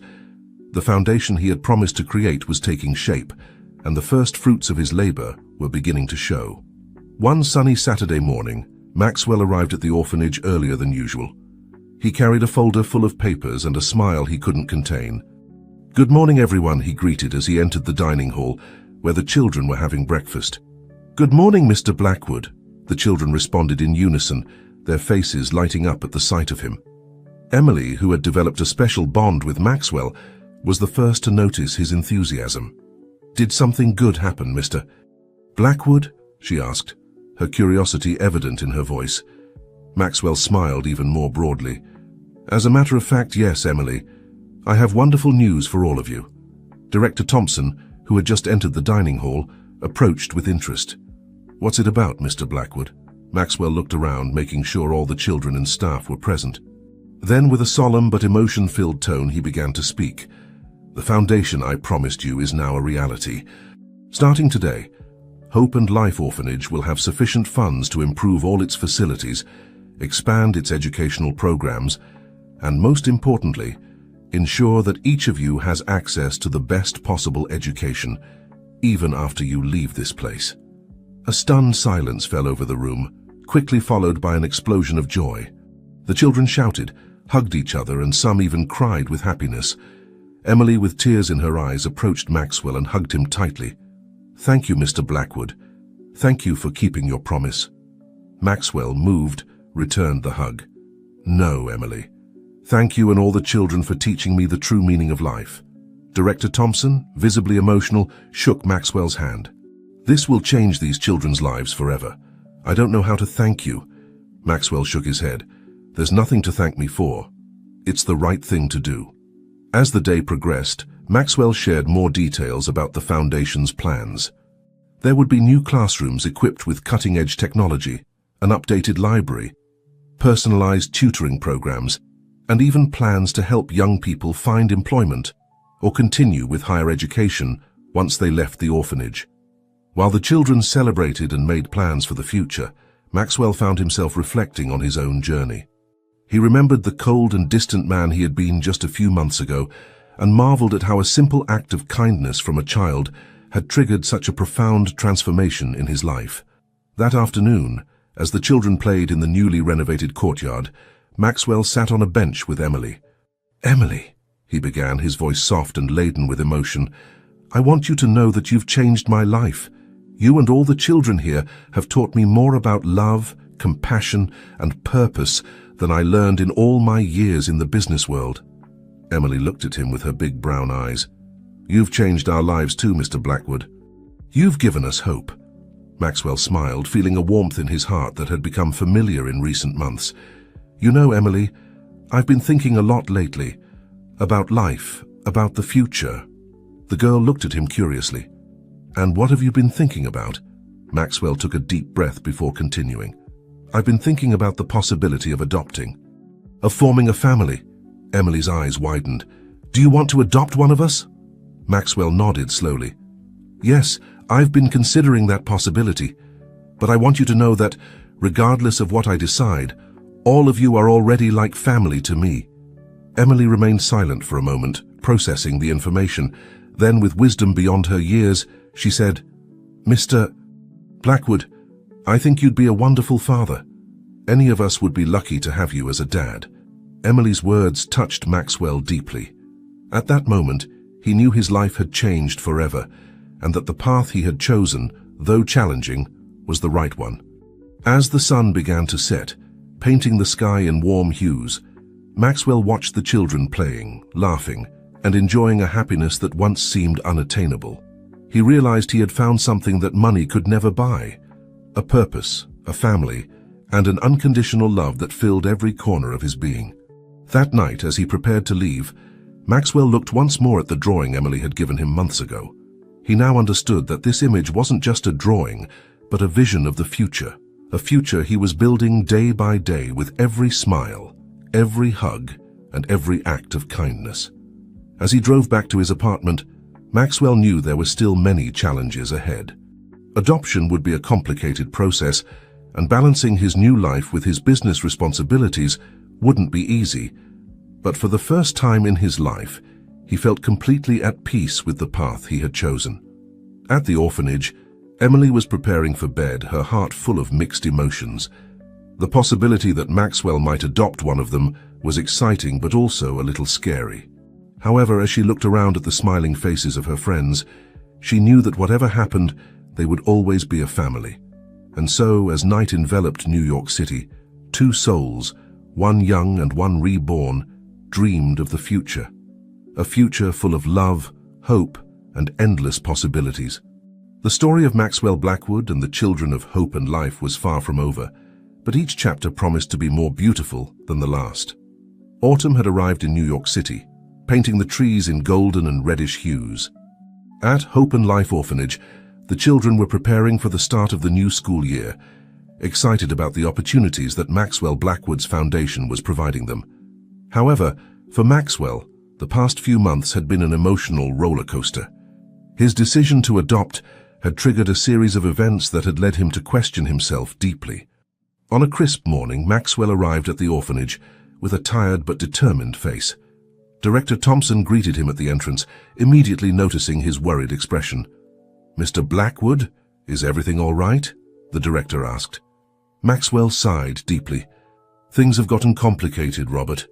The foundation he had promised to create was taking shape, and the first fruits of his labor were beginning to show. One sunny Saturday morning, Maxwell arrived at the orphanage earlier than usual. He carried a folder full of papers and a smile he couldn't contain. "Good morning, everyone," he greeted as he entered the dining hall, where the children were having breakfast. "Good morning, Mr. Blackwood," the children responded in unison, their faces lighting up at the sight of him. Emily, who had developed a special bond with Maxwell, was the first to notice his enthusiasm. "Did something good happen, Mr. Blackwood?" she asked, her curiosity evident in her voice. Maxwell smiled even more broadly. "As a matter of fact, yes, Emily. I have wonderful news for all of you." Director Thompson, who had just entered the dining hall, approached with interest. "What's it about, Mr. Blackwood?" Maxwell looked around, making sure all the children and staff were present. Then, with a solemn but emotion-filled tone, he began to speak. "The foundation I promised you is now a reality. Starting today, Hope and Life Orphanage will have sufficient funds to improve all its facilities, expand its educational programs, and most importantly, ensure that each of you has access to the best possible education, even after you leave this place." A stunned silence fell over the room, quickly followed by an explosion of joy. The children shouted, hugged each other, and some even cried with happiness. Emily, with tears in her eyes, approached Maxwell and hugged him tightly. "Thank you, Mr. Blackwood. Thank you for keeping your promise." Maxwell, moved, returned the hug. "No, Emily. Thank you and all the children for teaching me the true meaning of life." Director Thompson, visibly emotional, shook Maxwell's hand. "This will change these children's lives forever. I don't know how to thank you." Maxwell shook his head. "There's nothing to thank me for. It's the right thing to do." As the day progressed, Maxwell shared more details about the foundation's plans. There would be new classrooms equipped with cutting-edge technology, an updated library, personalized tutoring programs, and even plans to help young people find employment or continue with higher education once they left the orphanage. While the children celebrated and made plans for the future, Maxwell found himself reflecting on his own journey. He remembered the cold and distant man he had been just a few months ago and marveled at how a simple act of kindness from a child had triggered such a profound transformation in his life. That afternoon, as the children played in the newly renovated courtyard, Maxwell sat on a bench with Emily. "Emily," he began, his voice soft and laden with emotion, "I want you to know that you've changed my life. You and all the children here have taught me more about love, compassion, and purpose than I learned in all my years in the business world." Emily looked at him with her big brown eyes. "You've changed our lives too, Mr. Blackwood. You've given us hope." Maxwell smiled, feeling a warmth in his heart that had become familiar in recent months. "You know, Emily, I've been thinking a lot lately. About life, about the future." The girl looked at him curiously. "And what have you been thinking about?" Maxwell took a deep breath before continuing. "I've been thinking about the possibility of adopting. Of forming a family." Emily's eyes widened. "Do you want to adopt one of us?" Maxwell nodded slowly. "Yes, I've been considering that possibility. But I want you to know that, regardless of what I decide, all of you are already like family to me." Emily remained silent for a moment, processing the information. Then, with wisdom beyond her years, she said, "Mr. Blackwood, I think you'd be a wonderful father. Any of us would be lucky to have you as a dad." Emily's words touched Maxwell deeply. At that moment, he knew his life had changed forever, and that the path he had chosen, though challenging, was the right one. As the sun began to set, painting the sky in warm hues, Maxwell watched the children playing, laughing, and enjoying a happiness that once seemed unattainable. He realized he had found something that money could never buy: a purpose, a family, and an unconditional love that filled every corner of his being. That night, as he prepared to leave, Maxwell looked once more at the drawing Emily had given him months ago. He now understood that this image wasn't just a drawing, but a vision of the future, a future he was building day by day with every smile, every hug, and every act of kindness. As he drove back to his apartment, Maxwell knew there were still many challenges ahead. Adoption would be a complicated process, and balancing his new life with his business responsibilities wouldn't be easy. But for the first time in his life, he felt completely at peace with the path he had chosen. At the orphanage, Emily was preparing for bed, her heart full of mixed emotions. The possibility that Maxwell might adopt one of them was exciting but also a little scary. However, as she looked around at the smiling faces of her friends, she knew that whatever happened, they would always be a family. And so, as night enveloped New York City, two souls, one young and one reborn, dreamed of the future. A future full of love, hope, and endless possibilities. The story of Maxwell Blackwood and the children of hope and life was far from over, but each chapter promised to be more beautiful than the last. Autumn had arrived in New York City, painting the trees in golden and reddish hues. At Hope and Life Orphanage, the children were preparing for the start of the new school year, excited about the opportunities that Maxwell Blackwood's foundation was providing them. However, for Maxwell, the past few months had been an emotional roller coaster. His decision to adopt had triggered a series of events that had led him to question himself deeply. On a crisp morning, Maxwell arrived at the orphanage with a tired but determined face. Director Thompson greeted him at the entrance, immediately noticing his worried expression. "Mr. Blackwood, is everything all right?" the director asked. Maxwell sighed deeply. "Things have gotten complicated, Robert.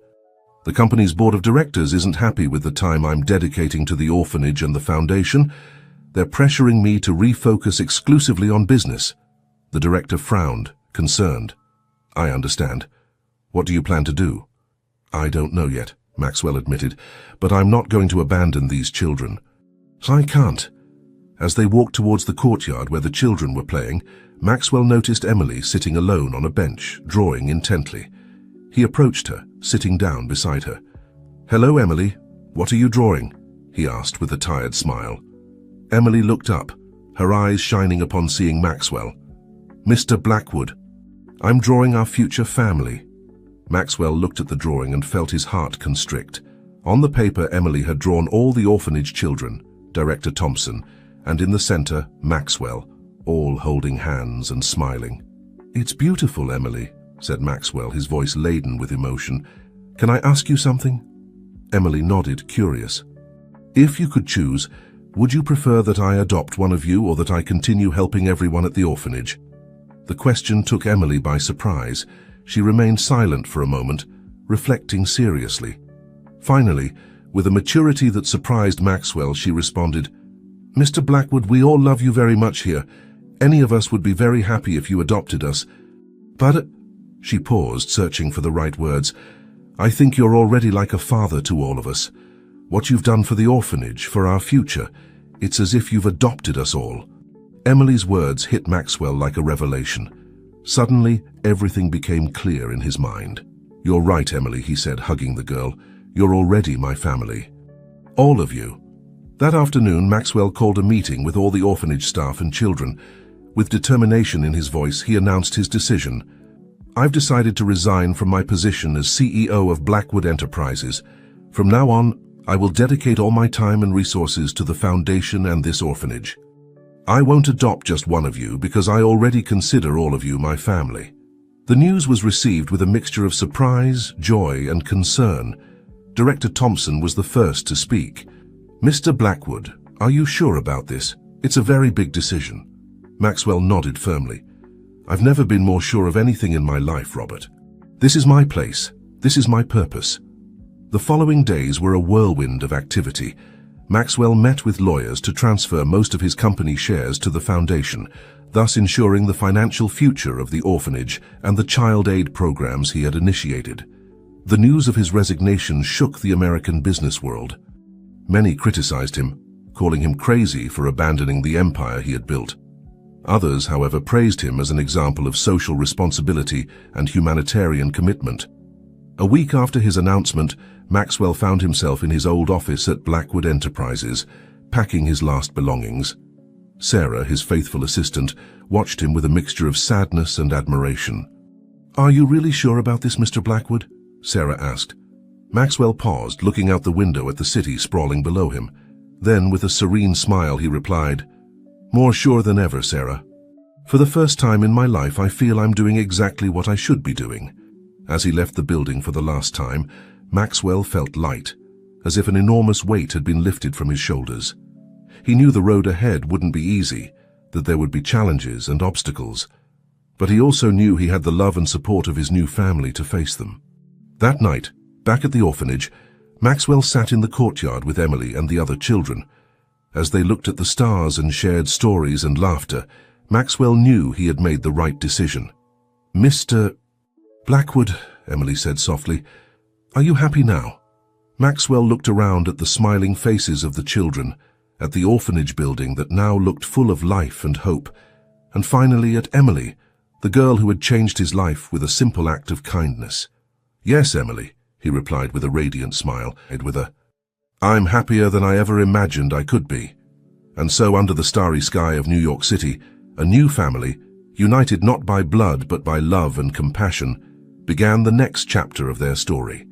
The company's board of directors isn't happy with the time I'm dedicating to the orphanage and the foundation. They're pressuring me to refocus exclusively on business." The director frowned, concerned. "I understand. What do you plan to do?" "I don't know yet," Maxwell admitted, "but I'm not going to abandon these children." "I can't." As they walked towards the courtyard where the children were playing, Maxwell noticed Emily sitting alone on a bench, drawing intently. He approached her, sitting down beside her. "Hello, Emily. What are you drawing?" he asked with a tired smile. Emily looked up, her eyes shining upon seeing Maxwell. "Mr. Blackwood, I'm drawing our future family." Maxwell looked at the drawing and felt his heart constrict. On the paper, Emily had drawn all the orphanage children, Director Thompson, and in the center, Maxwell, all holding hands and smiling. "It's beautiful, Emily," said Maxwell, his voice laden with emotion. "Can I ask you something?" Emily nodded, curious. "If you could choose, would you prefer that I adopt one of you or that I continue helping everyone at the orphanage?" The question took Emily by surprise. She remained silent for a moment, reflecting seriously. Finally, with a maturity that surprised Maxwell, she responded, "Mr. Blackwood, we all love you very much here. Any of us would be very happy if you adopted us. But—" She paused, searching for the right words. "I think you're already like a father to all of us. What you've done for the orphanage, for our future, it's as if you've adopted us all." Emily's words hit Maxwell like a revelation. Suddenly, everything became clear in his mind. "You're right, Emily," he said, hugging the girl. "You're already my family. All of you." That afternoon, Maxwell called a meeting with all the orphanage staff and children. With determination in his voice, he announced his decision. "I've decided to resign from my position as CEO of Blackwood Enterprises. From now on, I will dedicate all my time and resources to the foundation and this orphanage. I won't adopt just one of you because I already consider all of you my family." The news was received with a mixture of surprise, joy, and concern. Director Thompson was the first to speak. "Mr. Blackwood, are you sure about this? It's a very big decision." Maxwell nodded firmly. "I've never been more sure of anything in my life, Robert. This is my place. This is my purpose." The following days were a whirlwind of activity. Maxwell met with lawyers to transfer most of his company shares to the foundation, thus ensuring the financial future of the orphanage and the child aid programs he had initiated. The news of his resignation shook the American business world. Many criticized him, calling him crazy for abandoning the empire he had built. Others, however, praised him as an example of social responsibility and humanitarian commitment. A week after his announcement, Maxwell found himself in his old office at Blackwood Enterprises, packing his last belongings. Sarah, his faithful assistant, watched him with a mixture of sadness and admiration. "Are you really sure about this, Mr. Blackwood?" Sarah asked. Maxwell paused, looking out the window at the city sprawling below him. Then, with a serene smile, he replied, "More sure than ever, Sarah. For the first time in my life, I feel I'm doing exactly what I should be doing." As he left the building for the last time, Maxwell felt light, as if an enormous weight had been lifted from his shoulders. He knew the road ahead wouldn't be easy, that there would be challenges and obstacles, but he also knew he had the love and support of his new family to face them. That night, back at the orphanage, Maxwell sat in the courtyard with Emily and the other children. As they looked at the stars and shared stories and laughter, Maxwell knew he had made the right decision. "Mr. Blackwood," Emily said softly, "are you happy now?" Maxwell looked around at the smiling faces of the children, at the orphanage building that now looked full of life and hope, and finally at Emily, the girl who had changed his life with a simple act of kindness. "Yes, Emily," he replied with a radiant smile, "I'm happier than I ever imagined I could be." And so, under the starry sky of New York City, a new family, united not by blood but by love and compassion, began the next chapter of their story.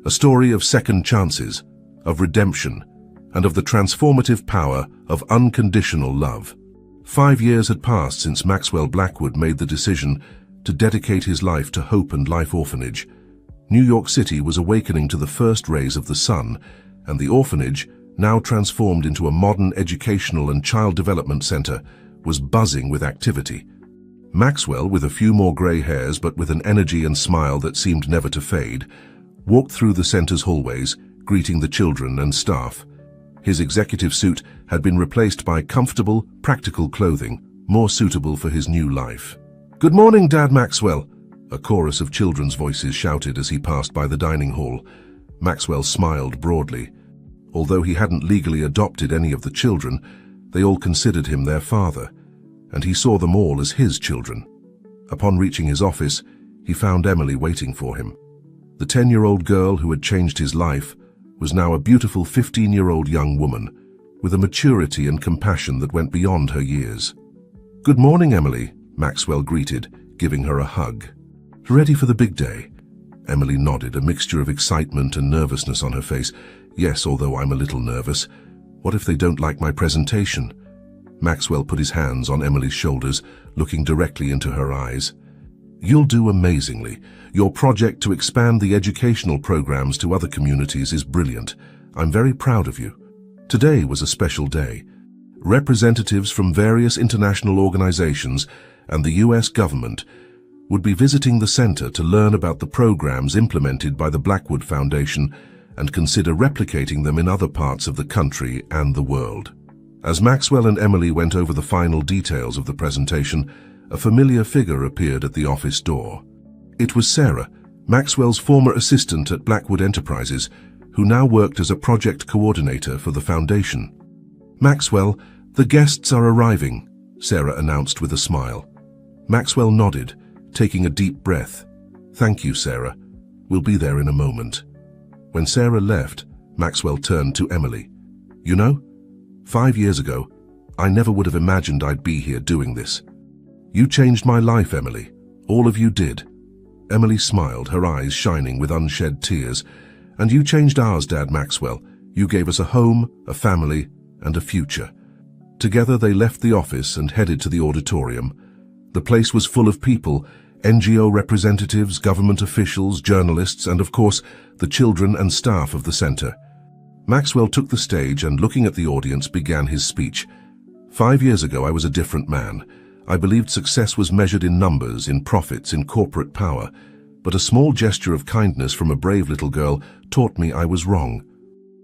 A story of second chances, of redemption, and of the transformative power of unconditional love. 5 years had passed since Maxwell Blackwood made the decision to dedicate his life to Hope and Life Orphanage. New York City was awakening to the first rays of the sun, and the orphanage, now transformed into a modern educational and child development center, was buzzing with activity. Maxwell, with a few more gray hairs but with an energy and smile that seemed never to fade, walked through the center's hallways, greeting the children and staff. His executive suit had been replaced by comfortable, practical clothing, more suitable for his new life. "Good morning, Dad Maxwell," a chorus of children's voices shouted as he passed by the dining hall. Maxwell smiled broadly. Although he hadn't legally adopted any of the children, they all considered him their father, and he saw them all as his children. Upon reaching his office, he found Emily waiting for him. The 10-year-old girl who had changed his life was now a beautiful 15-year-old young woman, with a maturity and compassion that went beyond her years. "Good morning, Emily," Maxwell greeted, giving her a hug. "Ready for the big day?" Emily nodded, a mixture of excitement and nervousness on her face. "Yes, although I'm a little nervous. What if they don't like my presentation?" Maxwell put his hands on Emily's shoulders, looking directly into her eyes. "You'll do amazingly. Your project to expand the educational programs to other communities is brilliant. I'm very proud of you." Today was a special day. Representatives from various international organizations and the U.S. government would be visiting the center to learn about the programs implemented by the Blackwood Foundation and consider replicating them in other parts of the country and the world. As Maxwell and Emily went over the final details of the presentation, a familiar figure appeared at the office door. It was Sarah, Maxwell's former assistant at Blackwood Enterprises, who now worked as a project coordinator for the foundation. "Maxwell, the guests are arriving," Sarah announced with a smile. Maxwell nodded, taking a deep breath. "Thank you, Sarah. We'll be there in a moment." When Sarah left, Maxwell turned to Emily. "You know, 5 years ago, I never would have imagined I'd be here doing this. You changed my life, Emily. All of you did." Emily smiled, her eyes shining with unshed tears. "And you changed ours, Dad Maxwell. You gave us a home, a family, and a future." Together they left the office and headed to the auditorium. The place was full of people, NGO representatives, government officials, journalists, and of course, the children and staff of the center. Maxwell took the stage and, looking at the audience, began his speech. 5 years ago, I was a different man. I believed success was measured in numbers, in profits, in corporate power. But a small gesture of kindness from a brave little girl taught me I was wrong.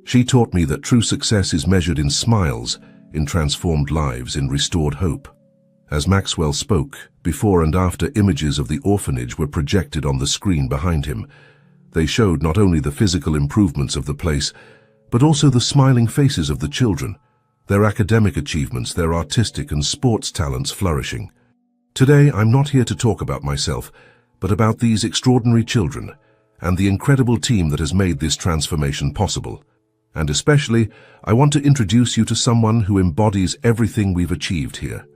She taught me that true success is measured in smiles, in transformed lives, in restored hope. As Maxwell spoke, before and after images of the orphanage were projected on the screen behind him. They showed not only the physical improvements of the place, but also the smiling faces of the children, their academic achievements, their artistic and sports talents flourishing. Today, I'm not here to talk about myself, but about these extraordinary children and the incredible team that has made this transformation possible. And especially, I want to introduce you to someone who embodies everything we've achieved here.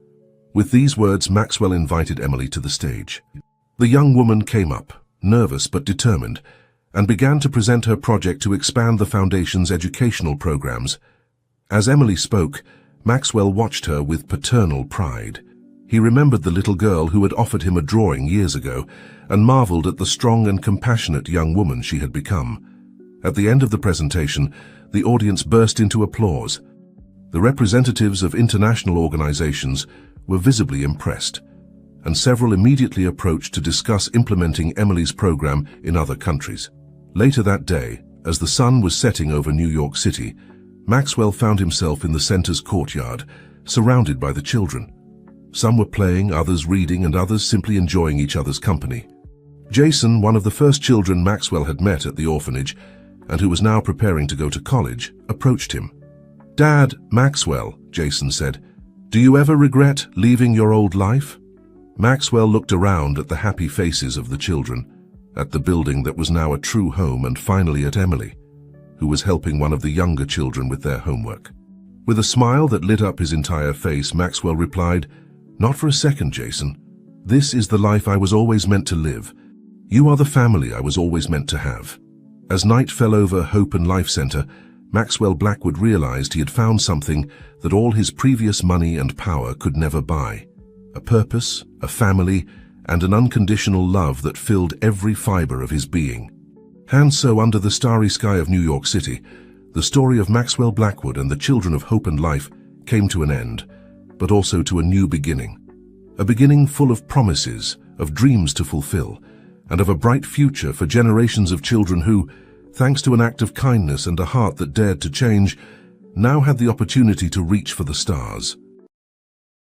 With these words, Maxwell invited Emily to the stage. The young woman came up, nervous but determined, and began to present her project to expand the Foundation's educational programs. As Emily spoke, Maxwell watched her with paternal pride. He remembered the little girl who had offered him a drawing years ago and marveled at the strong and compassionate young woman she had become. At the end of the presentation, the audience burst into applause. The representatives of international organizations were visibly impressed, and several immediately approached to discuss implementing Emily's program in other countries. Later that day, as the sun was setting over New York City, Maxwell found himself in the center's courtyard, surrounded by the children. Some were playing, others reading, and others simply enjoying each other's company. Jason, one of the first children Maxwell had met at the orphanage, and who was now preparing to go to college, approached him. "Dad, Maxwell," Jason said, "do you ever regret leaving your old life?" Maxwell looked around at the happy faces of the children, at the building that was now a true home, and finally at Emily, who was helping one of the younger children with their homework. With a smile that lit up his entire face, Maxwell replied, "Not for a second, Jason. This is the life I was always meant to live. You are the family I was always meant to have." As night fell over Hope and Life Center, Maxwell Blackwood realized he had found something that all his previous money and power could never buy. A purpose, a family, and an unconditional love that filled every fiber of his being. And so, under the starry sky of New York City, the story of Maxwell Blackwood and the children of Hope and Life came to an end, but also to a new beginning. A beginning full of promises, of dreams to fulfill, and of a bright future for generations of children who, thanks to an act of kindness and a heart that dared to change, now had the opportunity to reach for the stars.